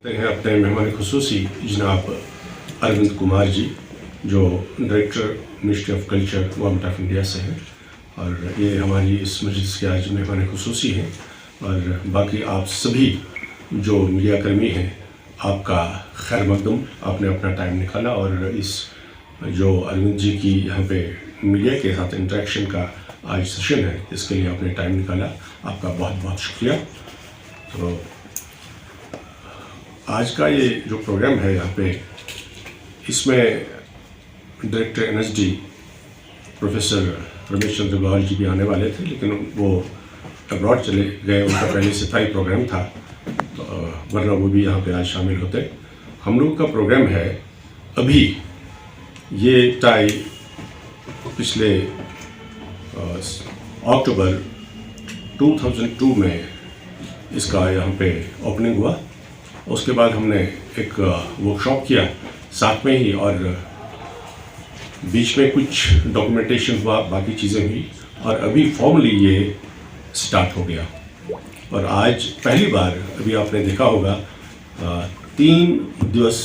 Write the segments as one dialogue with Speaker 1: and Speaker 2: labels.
Speaker 1: हैं अपने मेहमान खुसूसी जनाब अरविंद कुमार जी, जो director ministry of culture government of India से हैं, और ये हमारी इस मजलिस के आज मेहमान खुसूसी हैं। और बाकी आप सभी जो मीडिया कर्मी हैं, आपका खैर मकदम, आपने अपना टाइम निकाला और इस जो अरविंद जी की यहाँ पे मीडिया के साथ इंटरेक्शन का आज सेशन है, इसके लिए आपने टाइम निकाला, आपका बहुत बहुत शुक्रिया। तो आज का ये जो प्रोग्राम है यहाँ पे, इसमें director NSD professor Ramesh Chandra गौर जी भी आने वाले थे, लेकिन वो अब्रॉड चले गए, उनका पहले से तय प्रोग्राम था, तो वरना वो भी यहाँ पे आज शामिल होते। हम लोग का प्रोग्राम है अभी, ये टाई पिछले अक्टूबर 2002 में इसका यहाँ पे ओपनिंग हुआ। उसके बाद हमने एक वर्कशॉप किया साथ में ही, और बीच में कुछ डॉक्यूमेंटेशन हुआ, बाकी चीज़ें हुई, और अभी फॉर्मली ये स्टार्ट हो गया। और आज पहली बार, अभी आपने देखा होगा, 3 दिवस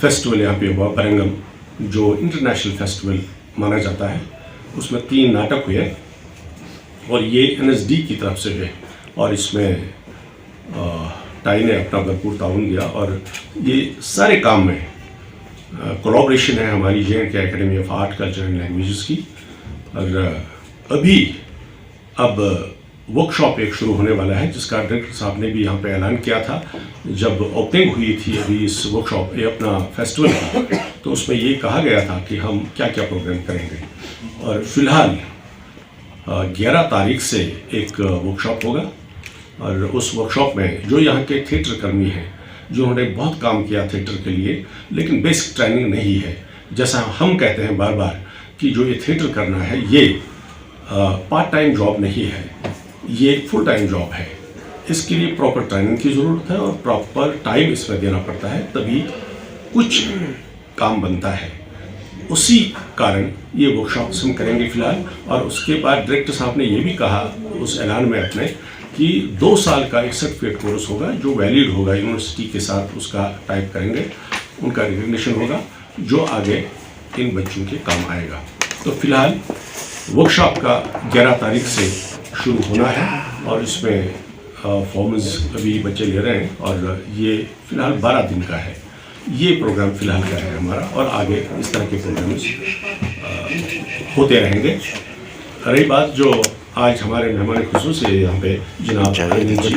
Speaker 1: फेस्टिवल यहाँ पे हुआ, बरंगम, जो इंटरनेशनल फेस्टिवल माना जाता है। उसमें 3 नाटक हुए और ये NSD की तरफ से हुए, और इसमें टाई ने अपना भरपूर ताउन दिया, और ये सारे काम में कोलैबोरेशन है हमारी J&K academy of art culture and languages की। और अभी अब वर्कशॉप एक शुरू होने वाला है, जिसका डायरेक्टर साहब ने भी यहाँ पे ऐलान किया था जब ओपनिंग हुई थी अभी इस वर्कशॉप, ये अपना फेस्टिवल का, तो उसमें ये कहा गया था कि हम क्या क्या प्रोग्राम करेंगे। और फिलहाल 11 तारीख से एक वर्कशॉप होगा, और उस वर्कशॉप में जो यहाँ के थिएटर कर्मी हैं, जो उन्होंने बहुत काम किया थिएटर के लिए, लेकिन बेसिक ट्रेनिंग नहीं है, जैसा हम कहते हैं बार बार कि जो ये थिएटर करना है, ये पार्ट टाइम जॉब नहीं है, ये फुल टाइम जॉब है। इसके लिए प्रॉपर ट्रेनिंग की ज़रूरत है और प्रॉपर टाइम इसमें देना पड़ता है, तभी कुछ काम बनता है। उसी कारण ये वर्कशॉप्स हम करेंगे फिलहाल। और उसके बाद डायरेक्टर साहब ने ये भी कहा उस ऐलान में अपने कि 2 साल का एक सर्टिफिकेट कोर्स होगा, जो वैलिड होगा, यूनिवर्सिटी के साथ उसका टाइप करेंगे, उनका रिकग्निशन होगा, जो आगे इन बच्चों के काम आएगा। तो फिलहाल वर्कशॉप का 11 तारीख से शुरू होना है, और इसमें फॉर्म्स अभी बच्चे ले रहे हैं, और ये फिलहाल 12 दिन का है। ये प्रोग्राम फिलहाल का है हमारा, और आगे इस तरह के प्रोग्राम्स होते रहेंगे। रही बात जो आज हमारे मेहमान खुसूसी है यहाँ पे जनाब अरविंद जी,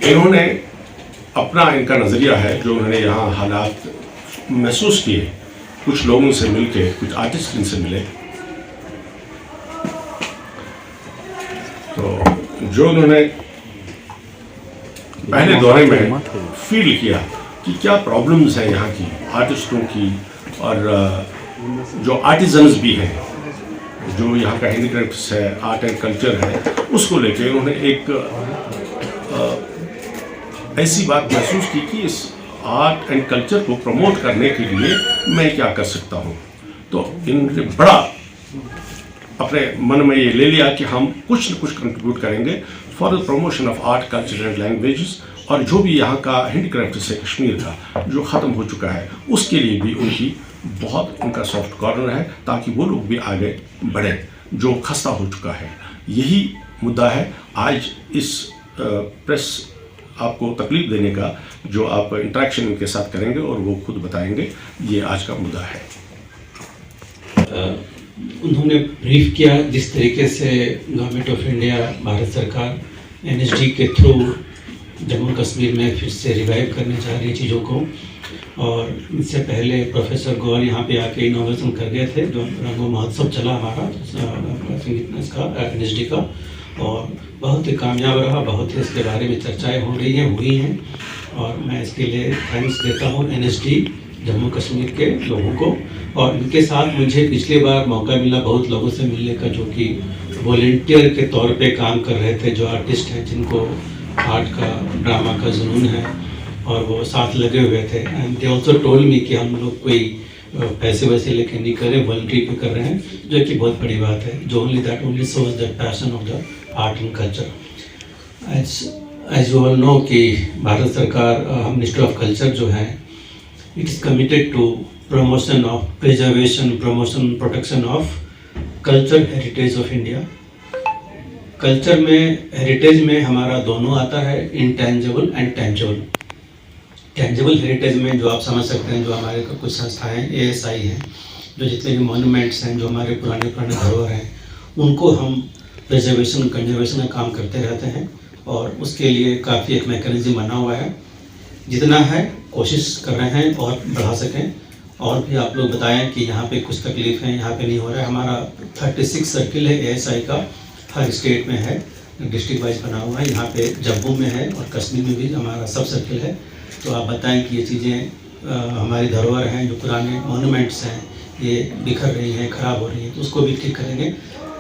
Speaker 1: इन्होंने अपना, इनका नज़रिया है, जो उन्होंने यहाँ हालात महसूस किए, कुछ लोगों से मिलके, कुछ आर्टिस्ट इनसे मिले, तो जो उन्होंने पहले दौरे में फील किया कि क्या प्रॉब्लम्स हैं यहाँ की आर्टिस्टों की, और जो आर्टिजन्स भी हैं, जो यहाँ का हैंडीक्राफ्ट्स है, आर्ट एंड कल्चर है, उसको लेके उन्होंने एक ऐसी बात महसूस की कि इस आर्ट एंड कल्चर को प्रमोट करने के लिए मैं क्या कर सकता हूँ। तो इन्होंने बड़ा अपने मन में ये ले लिया कि हम कुछ न कुछ कंट्रीब्यूट करेंगे for the promotion of art culture and languages, और जो भी यहाँ का हैंडीक्राफ्ट्स है कश्मीर का, जो ख़त्म हो चुका है, उसके लिए भी उनकी बहुत, उनका सॉफ्ट कॉर्नर है, ताकि वो लोग भी आगे बढ़ें जो खस्ता हो चुका है। यही मुद्दा है आज इस प्रेस आपको तकलीफ देने का, जो आप इंटरेक्शन उनके साथ करेंगे और वो खुद बताएंगे, ये आज का मुद्दा है।
Speaker 2: उन्होंने ब्रीफ किया जिस तरीके से गवर्नमेंट ऑफ इंडिया, भारत सरकार NSD के थ्रू जम्मू कश्मीर में फिर से रिवाइव करने जा रही चीज़ों को। और इससे पहले प्रोफेसर गौर यहाँ पे आके इनोवेशन कर गए थे, जो रंगो महोत्सव चला हमारा इसका NSD का, और बहुत ही कामयाब रहा, बहुत ही इसके बारे में चर्चाएं हो रही हैं, हुई हैं, और मैं इसके लिए थैंक्स देता हूँ NSD जम्मू कश्मीर के लोगों को। और इनके साथ मुझे पिछली बार मौका मिला बहुत लोगों से मिलने का, जो कि वॉलंटियर के तौर पे काम कर रहे थे, जो आर्टिस्ट हैं, जिनको आर्ट का, ड्रामा का जुनून है, और वो साथ लगे हुए थे। And they also told me कि हम लोग कोई पैसे वैसे लेके नहीं कर रहे, वॉलंटरी पे कर रहे हैं, जो कि बहुत बड़ी बात है, जो only that only shows the passion of the art and culture. As you all know कि भारत सरकार मिनिस्ट्री ऑफ कल्चर जो है it is committed to promotion of preservation promotion protection of culture heritage of India. Culture में heritage में हमारा दोनों आता है, intangible and tangible. Tangible heritage में जो आप समझ सकते हैं, जो हमारे कुछ संस्थाएं ASI हैं, जो जितने भी मॉन्यूमेंट्स हैं, जो हमारे पुराने धरोहर हैं, उनको हम प्रिजर्वेशन कंजर्वेशन का काम करते रहते हैं और उसके लिए काफ़ी एक मैकेनिज्म बना हुआ है। जितना है कोशिश कर रहे हैं और बढ़ा सकें। और भी आप लोग बताएं कि यहाँ पे कुछ तकलीफ है, यहाँ पे नहीं हो रहा है। हमारा 36 सर्किल है ASI का, हर स्टेट में है, डिस्ट्रिक्ट वाइज बना हुआ है। यहाँ पे जम्मू में है और कश्मीर में भी हमारा सब सर्किल है। तो आप बताएं कि ये चीज़ें हमारी धरोहर हैं, जो पुराने मॉन्यूमेंट्स हैं, ये बिखर रही हैं, ख़राब हो रही हैं, तो उसको भी ठीक करेंगे।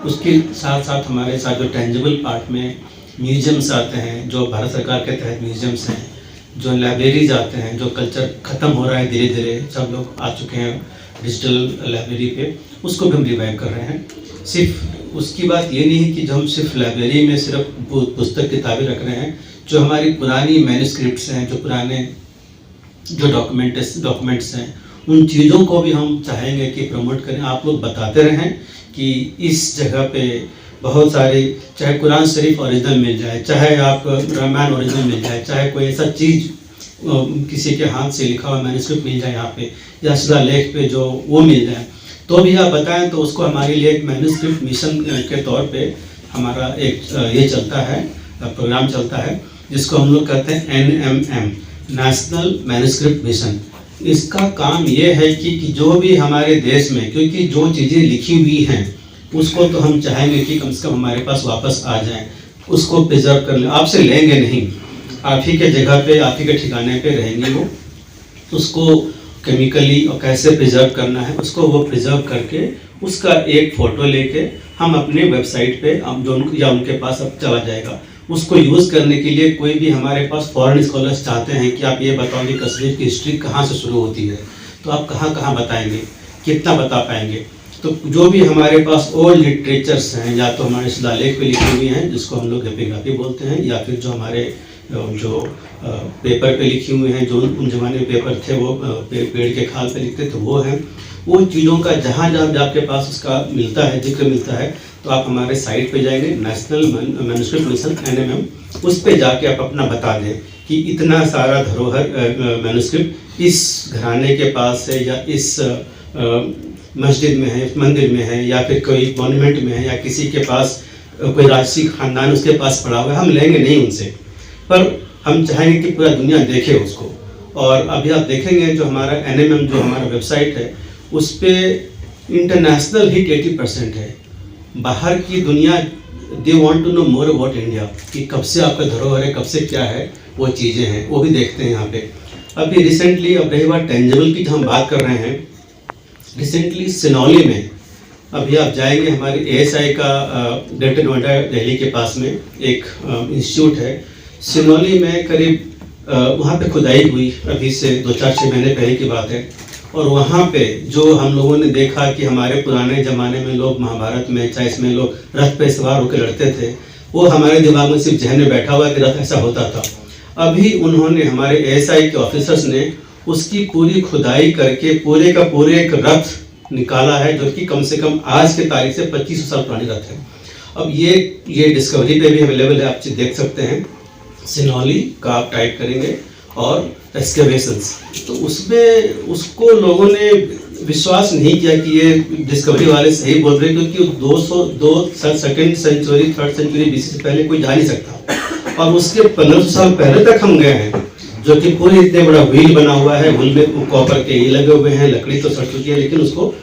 Speaker 2: उसके साथ साथ हमारे साथ जो टेंजिबल पार्ट में म्यूजियम्स आते हैं, जो भारत सरकार के तहत म्यूजियम्स हैं, जो लाइब्रेरीज आते हैं, जो कल्चर ख़त्म हो रहा है धीरे धीरे, सब लोग आ चुके हैं डिजिटल लाइब्रेरी पे, उसको भी हम रिवाइव कर रहे हैं। सिर्फ उसकी बात ये नहीं है कि जो हम सिर्फ लाइब्रेरी में सिर्फ पुस्तक किताबें रख रहे हैं, जो हमारी पुरानी मैन्युस्क्रिप्ट्स हैं, जो पुराने जो डॉक्यूमेंट्स हैं, उन चीज़ों को भी हम चाहेंगे कि प्रमोट करें। आप लोग बताते रहें कि इस जगह पे बहुत सारी, चाहे कुरान शरीफ ओरिजिनल मिल जाए, चाहे आप रामायण ओरिजिनल मिल जाए, चाहे कोई ऐसा चीज़ किसी के हाथ से लिखा हुआ मैन्युस्क्रिप्ट मिल जाए यहाँ पे, या शिलालेख पे जो वो मिल जाए, तो भी आप बताएं। तो उसको हमारे लिए एक मैन्युस्क्रिप्ट मिशन के तौर पे हमारा एक ये चलता है, प्रोग्राम चलता है, जिसको हम लोग कहते हैं NMM, नेशनल मैन्युस्क्रिप्ट मिशन। इसका काम ये है कि जो भी हमारे देश में, क्योंकि जो चीज़ें लिखी हुई हैं उसको तो हम चाहेंगे कि कम से कम हमारे पास वापस आ जाएं, उसको प्रिजर्व कर लें। आपसे लेंगे नहीं, आप ही के जगह पे, आप ही के ठिकाने पे रहेंगे वो। उसको केमिकली और कैसे प्रिजर्व करना है, उसको वो प्रिजर्व करके उसका एक फ़ोटो लेके हम अपने वेबसाइट पे जो या उनके पास अब चला जाएगा। उसको यूज़ करने के लिए कोई भी हमारे पास फॉरेन स्कॉलर्स चाहते हैं कि आप ये बताओ कि कश्मीर की हिस्ट्री कहाँ से शुरू होती है, तो आप कहाँ कहाँ बताएंगे, कितना बता पाएंगे। तो जो भी हमारे पास ओल्ड लिटरेचर्स हैं, या तो हमारे शिलालेख पे लिखी हुई हैं, जिसको हम लोग एपिग्राफी बोलते हैं, या फिर जो हमारे जो पेपर पे लिखी हुई हैं, जो उन जमाने में पेपर थे वो पेड़ के खाल पे लिखते थे, वो हैं। वो चीज़ों का जहाँ जहाँ आपके पास उसका मिलता है, जिक्र मिलता है, तो आप हमारे साइट पे जाएंगे, नेशनल मैन्युस्क्रिप्ट मिशन NMM, उस पे जाके आप अपना बता दें कि इतना सारा धरोहर मैन्युस्क्रिप्ट इस घराने के पास है, या इस मस्जिद में है, मंदिर में है, या फिर कोई मॉन्यूमेंट में है, या किसी के पास कोई राजसी खानदान उसके पास पड़ा हुआ है। हम लेंगे नहीं उनसे, पर हम चाहेंगे कि पूरा दुनिया देखे उसको। और अभी आप देखेंगे जो हमारा NMM जो हमारा वेबसाइट है, उस पर इंटरनेशनल हिट 80% है। बाहर की दुनिया they want to know more about India, कि कब से आपका धरोहर है, कब से क्या है, वो चीज़ें हैं, वो भी देखते हैं यहाँ पे। अभी रिसेंटली, अब रही बात टेंजिबल की जो हम बात कर रहे हैं, रिसेंटली सिनौली में, अभी आप जाएंगे हमारे ASI का ग्रेटर नोएडा दिल्ली के पास में एक इंस्टीट्यूट है, सिनौली में करीब वहाँ पे खुदाई हुई, अभी से 2-4-6 महीने पहले की बात है। और वहाँ पे जो हम लोगों ने देखा कि हमारे पुराने ज़माने में लोग महाभारत में, चाहे इसमें लोग रथ पे सवार होकर लड़ते थे, वो हमारे दिमाग में सिर्फ जहन में बैठा हुआ कि रथ ऐसा होता था। अभी उन्होंने, हमारे ASI के ऑफिसर्स ने उसकी पूरी खुदाई करके पूरे का पूरे एक रथ निकाला है, जो कि कम से कम आज के तारीख से 2500 साल पुरानी रथ है। अब ये डिस्कवरी पे भी अवेलेबल है, आप देख सकते हैं, सिनौली का आप टाइप करेंगे और एक्सकेवेशंस, तो उसमें उसको लोगों ने विश्वास नहीं किया कि ये डिस्कवरी वाले सही बोल रहे, क्योंकि 202 second century 3rd century BC से पहले कोई जा नहीं सकता। और उसके 1500 साल पहले तक हम गए हैं, जो कि पूरे इतने बड़ा व्हील बना हुआ है, व्हील में कॉपर के ये लगे हुए हैं, लकड़ी तो सड़ चुकी है, लेकिन उसको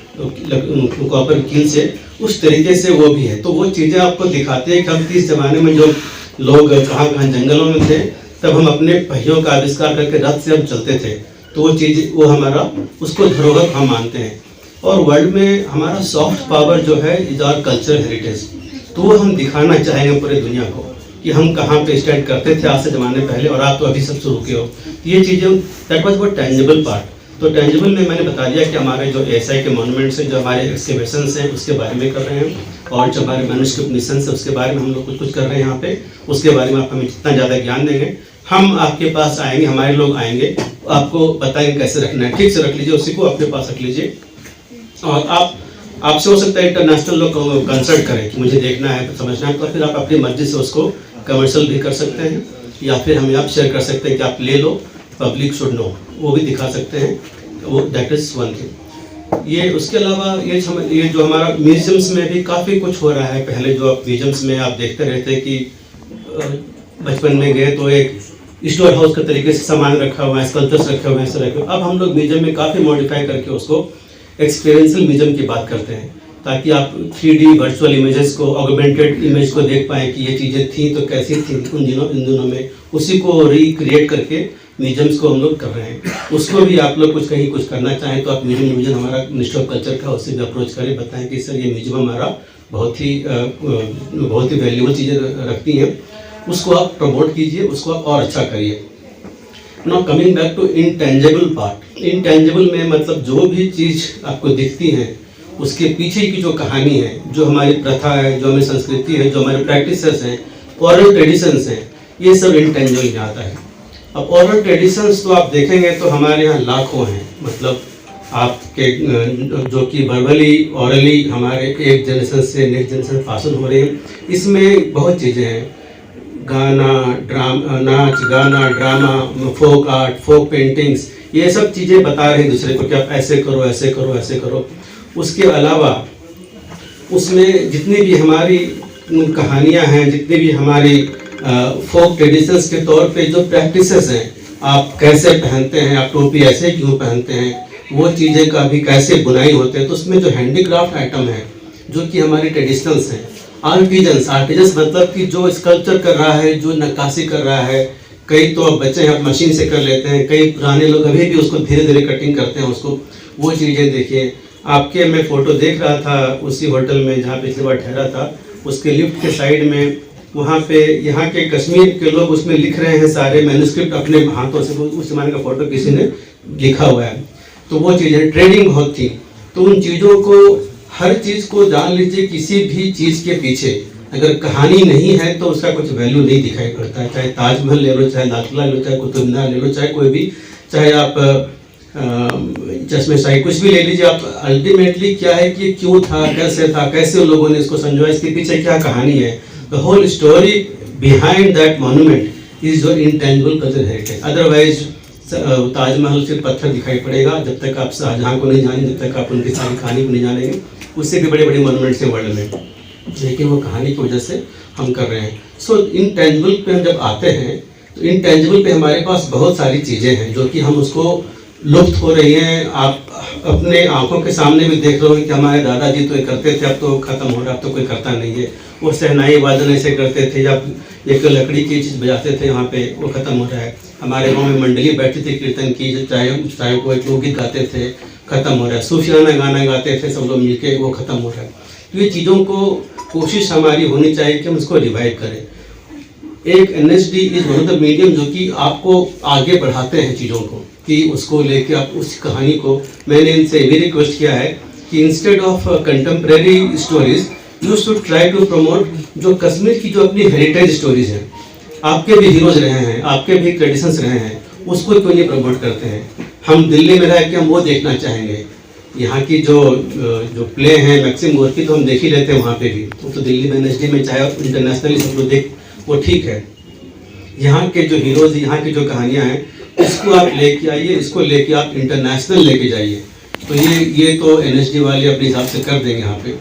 Speaker 2: कॉपर कील से उस तरीके से वो भी है। तो वो चीज़ें आपको दिखाते हैं कि हम किस ज़माने में जो लोग कहाँ कहाँ जंगलों में थे, तब हम अपने पहियों का आविष्कार करके रथ से हम चलते थे। तो वो चीज़, वो हमारा, उसको धरोहर हम मानते हैं। और वर्ल्ड में हमारा सॉफ्ट पावर जो है इज आवर कल्चरल हेरिटेज, तो वो हम दिखाना चाहेंगे पूरे दुनिया को कि हम कहाँ पे स्टैंड करते थे आज से ज़माने पहले, और आप तो अभी सब शुरू किए हो। ये चीज़ें, दैट वाज वो टेंजिबल पार्ट। तो टेंजिबल में मैंने बता दिया कि हमारे जो ASI के मॉन्यूमेंट्स हैं, जो हमारे एक्सकेवेशंस हैं, उसके बारे में कर रहे हैं। और जो हमारे मैन्युस्क्रिप्ट मिशन है उसके बारे में हम लोग कुछ कर रहे हैं यहाँ पे, उसके बारे में आप हमें जितना ज़्यादा ज्ञान देंगे हम आपके पास आएंगे, हमारे लोग आएंगे, आपको बताएंगे कैसे रखना है। ठीक से रख लीजिए, उसी को अपने पास रख लीजिए। और आपसे हो सकता है इंटरनेशनल लोग कंसल्ट करें कि मुझे देखना है, समझना है, तो फिर आप अपनी मर्जी से उसको कमर्शियल भी कर सकते हैं, या फिर हमें आप शेयर कर सकते हैं कि आप ले लो, पब्लिक शुड नो, वो भी दिखा सकते हैं। वो दैट इज़ वन थिंग। ये उसके अलावा ये जो हमारा म्यूजियम्स में भी काफ़ी कुछ हो रहा है। पहले जो आप म्यूजियम्स में आप देखते रहते कि बचपन में गए तो एक स्टोर हाउस के तरीके से सामान रखा हुआ है, स्कल्पचर्स रखे हुए हैं, ऐसे रखे हुए। अब हम लोग म्यूजियम में काफ़ी मॉडिफाई करके उसको एक्सपीरियंशियल म्यूजियम की बात करते हैं, ताकि आप 3D वर्चुअल इमेजेस को, ऑगमेंटेड इमेज को देख पाएँ कि ये चीज़ें थी तो कैसी थी इन दिनों में, उसी को रिक्रिएट करके म्यूजियम्स को हम लोग कर रहे हैं। उसको भी आप लोग कुछ करना चाहें तो आप म्यूजियम हमारा मिनिस्टर ऑफ कल्चर का, उससे भी अप्रोच करें, बताएं कि सर ये म्यूजियम हमारा बहुत ही वैल्यूबल चीज़ें रखती हैं, उसको आप प्रमोट कीजिए, उसको आप और अच्छा करिए। Now coming back to intangible part. Intangible में मतलब जो भी चीज़ आपको दिखती है उसके पीछे की जो कहानी है, जो हमारी प्रथा है, जो हमारी संस्कृति है, जो हमारे प्रैक्टिसेस हैं, ओरल ट्रेडिशंस हैं, ये सब इंटेंजिबल में आता है। अब ओरल ट्रेडिशंस तो आप देखेंगे तो हमारे यहाँ लाखों हैं, मतलब आपके जो कि वर्बली ऑरली हमारे एक जनरेशन से नेक्स्ट जनरेशन पास हो रहे हैं। इसमें बहुत चीज़ें हैं, गाना, नाच गाना, ड्रामा, फोक आर्ट, फोक पेंटिंग्स, ये सब चीज़ें बता रहे हैं दूसरे को कि आप ऐसे करो, ऐसे करो, ऐसे करो। उसके अलावा उसमें जितनी भी हमारी कहानियाँ हैं, जितनी भी हमारी फोक ट्रेडिशंस के तौर पे जो प्रैक्टिसेस हैं, आप कैसे पहनते हैं, आप टोपी ऐसे क्यों पहनते हैं, वो चीज़ें का भी कैसे बुनाई होते हैं, तो उसमें जो हैंडीक्राफ्ट आइटम है जो कि हमारी ट्रेडिशनल्स हैं, आर्टिजन्स मतलब कि जो स्कल्पचर कर रहा है, जो नक्काशी कर रहा है, कई तो बच्चे हैं मशीन से कर लेते हैं, कई पुराने लोग अभी भी उसको धीरे धीरे कटिंग करते हैं उसको, वो चीज़ें देखिए। आपके मैं फ़ोटो देख रहा था उसी होटल में जहाँ पिछली बार ठहरा था, उसके लिफ्ट के साइड में वहाँ पे यहाँ के कश्मीर के लोग उसमें लिख रहे हैं सारे मैन्युस्क्रिप्ट अपने हाथों से, उस जमाने का फ़ोटो किसी ने लिखा हुआ है। तो वो चीज़ें ट्रेडिंग बहुत थी, तो उन चीज़ों को, हर चीज़ को जान लीजिए, किसी भी चीज़ के पीछे अगर कहानी नहीं है तो उसका कुछ वैल्यू नहीं दिखाई पड़ता है। चाहे ताजमहल ले लो, चाहे लाल किला ले लो, चाहे कुतुब मीनार ले लो, चाहे कोई भी, चाहे आप चश्मे शाही कुछ भी ले लीजिए, आप अल्टीमेटली क्या है कि क्यों था, कैसे लोगों ने इसको संजोया, इसके पीछे क्या कहानी है। The whole story behind that monument is your intangible cultural heritage. Otherwise Taj Mahal सिर्फ पत्थर दिखाई पड़ेगा, जब तक आप शाहजहाँ को नहीं जानेंगे, जब तक आप उनकी सारी कहानी को नहीं जानेंगे। उससे भी बड़े बड़े मॉन्यूमेंट्स हैं वर्ल्ड में, लेकिन वो कहानी की वजह से हम कर रहे हैं। सो इनटेंजिबल पे हम जब आते हैं तो इनटेंजिबल पे हमारे पास बहुत सारी चीज़ें हैं जो कि हम उसको लुप्त हो रही हैं। आप अपने आंखों के सामने भी देख रहे हो कि हमारे दादाजी तो ये करते थे, अब तो ख़त्म हो रहा, अब तो कोई करता नहीं है। वो शहनाई वादन ऐसे करते थे, या एक लकड़ी की चीज़ बजाते थे, वहाँ पे वो ख़त्म हो रहा है। हमारे गांव में मंडली बैठती थी कीर्तन की, चाहे कोई लोकगीत गाते थे, ख़त्म हो रहा है। सूफियाना गाना गाते थे सब लोग मिलके, वो ख़त्म हो रहा है। तो ये चीज़ों को कोशिश हमारी होनी चाहिए कि हम इसको रिवाइव करें। एक NSD is one of the medium जो कि आपको आगे बढ़ाते हैं चीज़ों को, कि उसको लेके आप उस कहानी को, मैंने इनसे भी रिक्वेस्ट किया है कि instead of contemporary stories you should try to promote जो कश्मीर की जो अपनी हेरिटेज स्टोरीज हैं, आपके भी हीरोज रहे हैं, आपके भी ट्रेडिशंस रहे हैं, उसको क्यों नहीं प्रमोट करते हैं। हम दिल्ली में रह के हम वो देखना चाहेंगे। यहाँ की जो प्ले हैं मैक्सिम गोर की तो हम देख ही लेते हैं वहाँ पे भी, तो दिल्ली में NSD में चाहे इंटरनेशनली सब लोग देख, वो ठीक है। यहाँ के जो हीरोज, यहाँ की जो कहानियाँ हैं, इसको आप लेके आइए, इसको लेके आप इंटरनेशनल लेके जाइए। तो ये तो NSD वाले अपने हिसाब से कर देंगे यहाँ पे।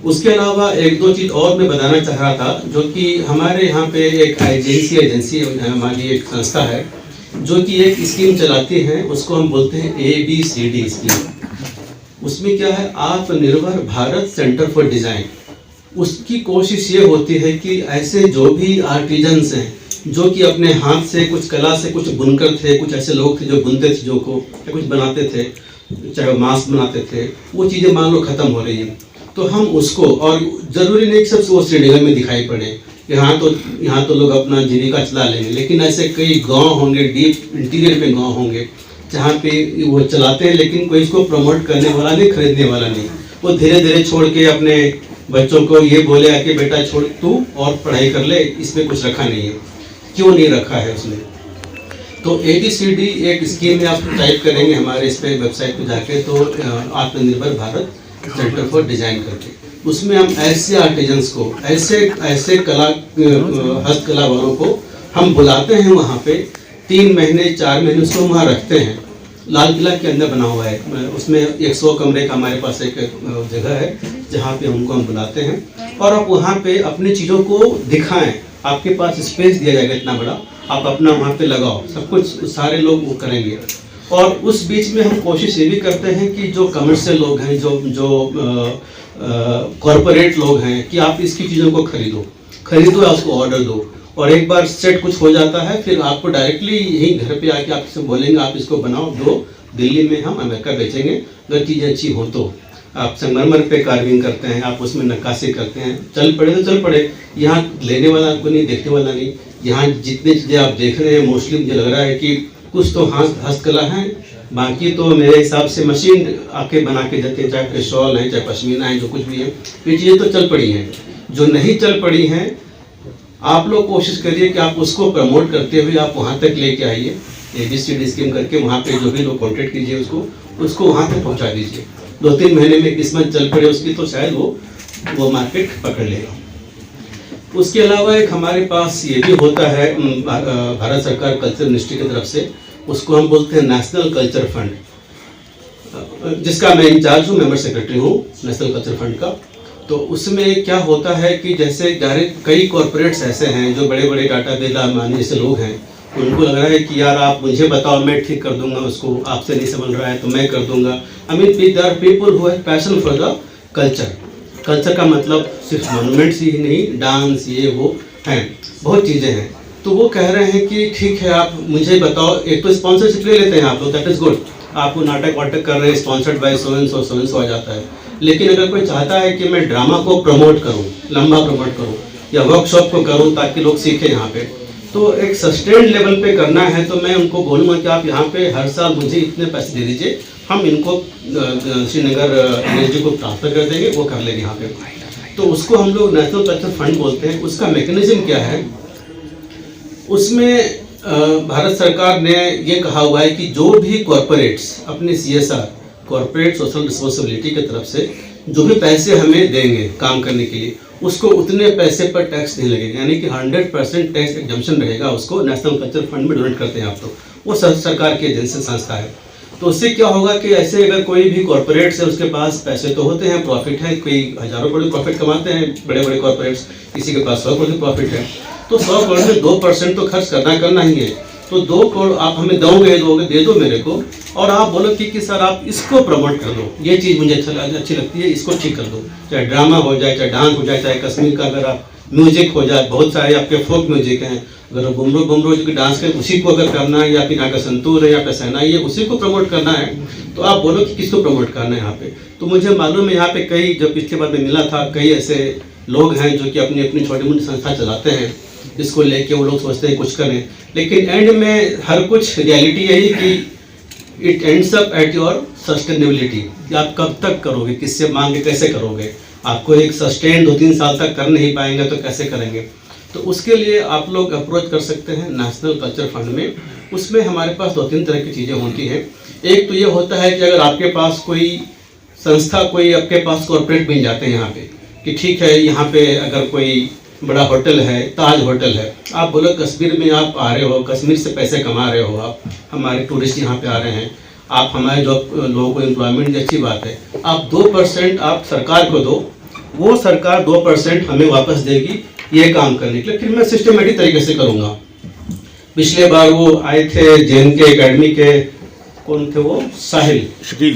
Speaker 2: उसके अलावा एक दो चीज़ और मैं बताना चाह रहा था, जो कि हमारे यहाँ पे एक एजेंसी हमारी एक संस्था है जो कि एक स्कीम चलाती है, उसको हम बोलते हैं ABCD स्कीम। उसमें क्या है, आत्मनिर्भर भारत सेंटर फॉर डिज़ाइन। उसकी कोशिश ये होती है कि ऐसे जो भी आर्टिजन्स हैं, जो कि अपने हाथ से कुछ कला से, कुछ बुनकर थे, कुछ ऐसे लोग थे जो बुनते थे चीज़ों को, या कुछ बनाते थे, चाहे मास्क बनाते थे, वो चीज़ें मान लो ख़त्म हो रही हैं। तो हम उसको, और ज़रूरी नहीं कि सब वो श्रीनगर में दिखाई पड़े, यहाँ तो लोग अपना जीविका चला लेंगे, लेकिन ऐसे कई गांव होंगे, डीप इंटीरियर में गांव होंगे जहाँ पे वो चलाते हैं, लेकिन कोई इसको प्रमोट करने वाला नहीं, खरीदने वाला नहीं। वो धीरे धीरे छोड़ के अपने बच्चों को ये बोले कि बेटा छोड़ तू और पढ़ाई कर ले, इसमें कुछ रखा नहीं है। क्यों नहीं रखा है उसने? तो ABCD एक स्कीम में आप टाइप करेंगे हमारे इस पे वेबसाइट पे जाके, तो आत्मनिर्भर भारत सेंटर फॉर डिजाइन करके, उसमें हम ऐसे आर्टिजन्स को, ऐसे कला हस्तकला वालों को हम बुलाते हैं वहाँ पे, 3 महीने 4 महीने उसको वहाँ रखते हैं। लाल किला के अंदर बना हुआ है, उसमें 100 कमरे का हमारे पास एक जगह है जहाँ पे उनको हम बुलाते हैं, और आप वहाँ पे अपनी चीज़ों को दिखाएं। आपके पास स्पेस दिया जाएगा इतना बड़ा, आप अपना वहाँ पे लगाओ, सब कुछ सारे लोग वो करेंगे। और उस बीच में हम कोशिश ये भी करते हैं कि जो कमर्शियल लोग हैं, जो कॉरपोरेट लोग हैं, कि आप इसकी चीज़ों को खरीदो या उसको ऑर्डर दो, और एक बार सेट कुछ हो जाता है फिर आपको डायरेक्टली यहीं घर पे आके आपसे बोलेंगे आप इसको बनाओ, दो, दिल्ली में हम अमेरिका बेचेंगे। अगर चीज़ें अच्छी हो तो आप संगमरमर पे कार्विंग करते हैं, आप उसमें नक्काशी करते हैं, चल पड़े तो चल पड़े। यहाँ लेने वाला को नहीं, देखने वाला नहीं। यहाँ जितने चीज़ें आप देख रहे हैं, मोस्टली मुझे लग रहा है कि कुछ तो हस्तकला है, बाकी तो मेरे हिसाब से मशीन आके बना के देते हैं, चाहे शॉल है, चाहे पश्मीना है, जो कुछ भी है, ये चीज़ें तो चल पड़ी हैं। जो नहीं चल पड़ी हैं, आप लोग कोशिश करिए कि आप उसको प्रमोट करते हुए आप वहाँ तक लेके आइए। ABCD स्कीम करके वहाँ पे जो भी लोग कॉन्टेक्ट कीजिए उसको वहाँ तक पहुँचा दीजिए। 2-3 महीने में किस्मत चल पड़े उसकी, तो शायद वो मार्केट पकड़ लेगा। उसके अलावा एक हमारे पास ये भी होता है भारत सरकार कल्चर मिनिस्ट्री की तरफ से, उसको हम बोलते हैं नेशनल कल्चर फंड, जिसका मैं इंचार्ज हूँ, मेंबर सेक्रेटरी हूँ नेशनल कल्चर फंड का। तो उसमें क्या होता है कि जैसे कई कॉरपोरेट्स ऐसे हैं जो बड़े बड़े टाटा बिरला अंबानी जैसे लोग हैं, उनको लग रहा है कि यार आप मुझे बताओ, मैं ठीक कर दूंगा उसको, आपसे नहीं संभल रहा है तो मैं कर दूंगा। I mean there are people who have passion for the culture का मतलब सिर्फ मॉन्यूमेंट्स ही नहीं, डांस ये वो हैं, बहुत चीज़ें हैं। तो वो कह रहे हैं कि ठीक है आप मुझे बताओ, एक तो स्पॉन्सरशिप ले लेते हैं आप लोग, दैट इज़ गुड, आपको नाटक वाटक कर रहे हैं, sponsored by so and so आ जाता है। लेकिन अगर कोई चाहता है कि मैं ड्रामा को प्रमोट करूं, लंबा प्रमोट करूं, या वर्कशॉप को करूं ताकि लोग सीखें यहाँ पे, तो एक सस्टेन्ड लेवल पे करना है, तो मैं उनको बोलूँगा कि आप यहाँ पे हर साल मुझे इतने पैसे दे दीजिए, हम इनको श्रीनगर NSD को ट्रांसफर कर देंगे, वो कर लेंगे यहाँ पे। तो उसको हम लोग नेशनल कल्चर फंड बोलते हैं। उसका मैकेनिज्म क्या है, उसमें भारत सरकार ने ये कहा हुआ है कि जो भी कॉरपोरेट्स अपने CSR, कॉर्पोरेट सोशल रिस्पॉन्सिबिलिटी की तरफ से जो भी पैसे हमें देंगे काम करने के लिए, उसको उतने पैसे पर टैक्स नहीं लगेगा, यानी कि 100% टैक्स एग्जम्पशन रहेगा। उसको नेशनल कल्चर फंड में डोनेट करते हैं आप, तो वो सरकार की एजेंसी संस्था है। तो उससे क्या होगा कि ऐसे अगर कोई भी कॉर्पोरेट से उसके पास पैसे तो होते हैं, प्रॉफिट है, कोई हजारों करोड़ प्रॉफिट कमाते हैं बड़े बड़े कॉर्पोरेट्स, किसी के पास 100 करोड़ प्रॉफिट है, तो 100 करोड़ में 2% तो खर्च करना ही है। तो 2 करोड़ आप हमें दोगे, दे दो मेरे को, और आप बोलो कि सर आप इसको प्रमोट कर दो, ये चीज़ मुझे अच्छी लगती है, इसको ठीक कर दो, चाहे ड्रामा हो जाए, चाहे डांस हो जाए, चाहे कश्मीर का अगर आप म्यूजिक हो जाए, बहुत सारे आपके फोक म्यूजिक हैं, अगर घुमरो जो कि डांस के उसी को अगर करना है, या फिर यहाँ का संतूर है, या फिर सहनाई है, उसी को प्रमोट करना है, तो आप बोलो कि किसको प्रमोट करना है यहाँ पे। तो मुझे मालूम है यहाँ पे कई, जब पिछले बार में मिला था, कई ऐसे लोग हैं जो कि अपनी अपनी छोटी मोटी संस्था चलाते हैं, इसको लेके वो लोग सोचते हैं कुछ करें, लेकिन एंड में हर कुछ रियलिटी यही कि it ends up at your sustainability, कि आप कब तक करोगे, किससे मांग के कैसे करोगे। आपको एक सस्टेन 2-3 साल तक कर नहीं पाएंगे तो कैसे करेंगे। तो उसके लिए आप लोग अप्रोच कर सकते हैं नेशनल कल्चर फंड में। उसमें हमारे पास 2-3 तरह की चीज़ें होती हैं। एक तो ये होता है कि अगर आपके पास कोई संस्था, कोई आपके पास कॉर्पोरेट मिल जाते हैं यहाँ पे, कि ठीक है यहाँ पे अगर कोई बड़ा होटल है, ताज होटल है, आप बोलो कश्मीर में आप आ रहे हो, कश्मीर से पैसे कमा रहे हो, आप हमारे टूरिस्ट यहाँ पे आ रहे हैं, आप हमारे जॉब लोगों को एम्प्लॉयमेंट की अच्छी बात है, आप 2% आप सरकार को दो, वो सरकार 2% हमें वापस देगी ये काम करने के लिए, फिर मैं सिस्टमेटिक तरीके से करूँगा। पिछले बार वो आए थे JNK एकेडमी के, कौन थे वो, शकील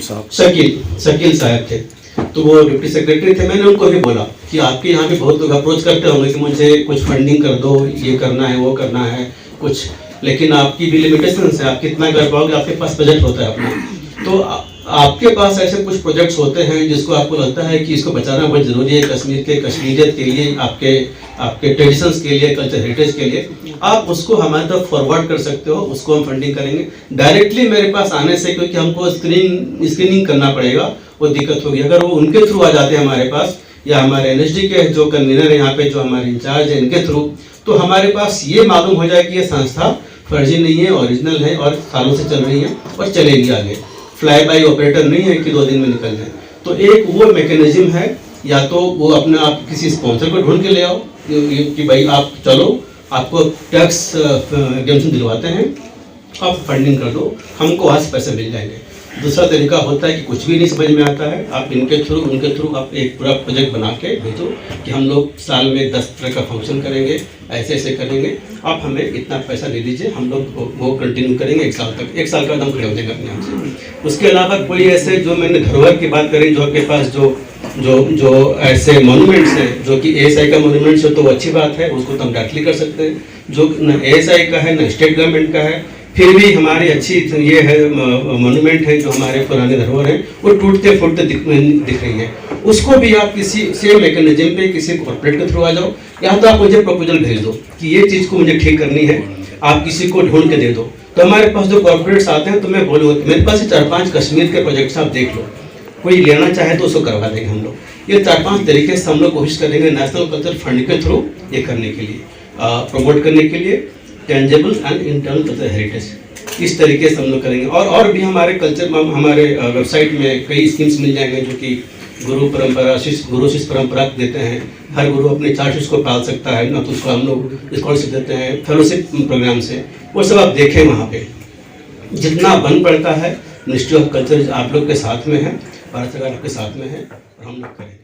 Speaker 2: साहब थे, तो वो डिप्टी सेक्रेटरी थे। मैंने उनको भी बोला कि आपके यहाँ पे बहुत लोग अप्रोच करते होंगे कि मुझे कुछ फंडिंग कर दो, ये करना है, वो करना है कुछ, लेकिन आपकी भी लिमिटेशंस है, आप कितना कर पाओगे, आपके पास बजट होता है अपना। तो आपके पास ऐसे कुछ प्रोजेक्ट्स होते हैं जिसको आपको लगता है कि इसको बचाना बहुत ज़रूरी है कश्मीर के, कश्मीरियत के लिए, आपके ट्रेडिशंस के लिए, कल्चर हेरिटेज के लिए, आप उसको हमारे तरफ फॉरवर्ड कर सकते हो, उसको हम फंडिंग करेंगे। डायरेक्टली मेरे पास आने से, क्योंकि हमको स्क्रीनिंग करना पड़ेगा, वो दिक्कत होगी। अगर वो उनके थ्रू आ जाते हैं हमारे पास, या हमारे एनएसडी के जो कन्वीनर हैं यहाँ पे, जो हमारे इंचार्ज हैं, इनके थ्रू, तो हमारे पास ये मालूम हो जाए कि ये संस्था फर्जी नहीं है, ओरिजिनल है और सालों से चल रही है और चलेगी आगे। फ्लाई बाई ऑपरेटर नहीं है कि 2 दिन में निकल जाए। तो एक वो मैकेनिज्म है, या तो वो अपने आप किसी स्पॉन्सर को ढूंढ के ले आओ कि भाई आप चलो, आपको टैक्स एग्जेम्पशन दिलवाते हैं, आप फंडिंग कर दो, हमको वहाँ से पैसे मिल जाएंगे। दूसरा तरीका होता है कि कुछ भी नहीं समझ में आता है, आप उनके थ्रू आप एक पूरा प्रोजेक्ट बना के भेजो कि हम लोग साल में 10 तरह का फंक्शन करेंगे, ऐसे ऐसे करेंगे, आप हमें इतना पैसा दे दीजिए, हम लोग वो कंटिन्यू करेंगे 1 साल तक। 1 साल का हम खड़े हो जाएंगे अपने आप से। उसके अलावा कोई ऐसे, जो मैंने धरोहर की बात करी, जो आपके पास जो ऐसे मोनूमेंट्स हैं जो कि एएसआई का मोनूमेंट्स है तो वो अच्छी बात है, उसको तो हम डायरेक्टली कर सकते हैं। जो न एएसआई का है न स्टेट गवर्नमेंट का है, फिर भी हमारी अच्छी ये है मोनूमेंट है, जो हमारे पुराने धरोहर हैं वो टूटते फूटते दिख रही है, उसको भी आप किसी सेम मैकेनिज्म पे किसी कॉर्पोरेट के थ्रू आ जाओ, या तो आप मुझे प्रपोजल भेज दो कि ये चीज़ को मुझे ठीक करनी है, आप किसी को ढूंढ के दे दो। तो हमारे पास जो कॉर्पोरेट्स आते हैं तो मैं बोलूँगा मेरे पास 4-5 कश्मीर के प्रोजेक्ट्स आप देख लो, कोई लेना चाहे तो उसको करवा देंगे हम लोग। ये 4-5 तरीके से हम लोग कोशिश करेंगे नेशनल कल्चर फंड के थ्रू ये करने के लिए, प्रमोट करने के लिए tangible and internal culture heritage, इस तरीके से हम लोग करेंगे। और भी हमारे कल्चर, हमारे वेबसाइट में कई स्कीम्स मिल जाएंगे जो कि गुरु शिष्य परंपरा देते हैं। हर गुरु अपने 4 शिष्य को पाल सकता है ना, तो उसको हम लोग स्कॉलरशिप देते हैं फेलोशिप प्रोग्राम से। वो सब आप देखें, वहाँ पे जितना बन पड़ता है मिनिस्ट्री ऑफ कल्चर आप लोग के साथ में है, भारत सरकार आपके साथ में है और हम लोग करेंगे।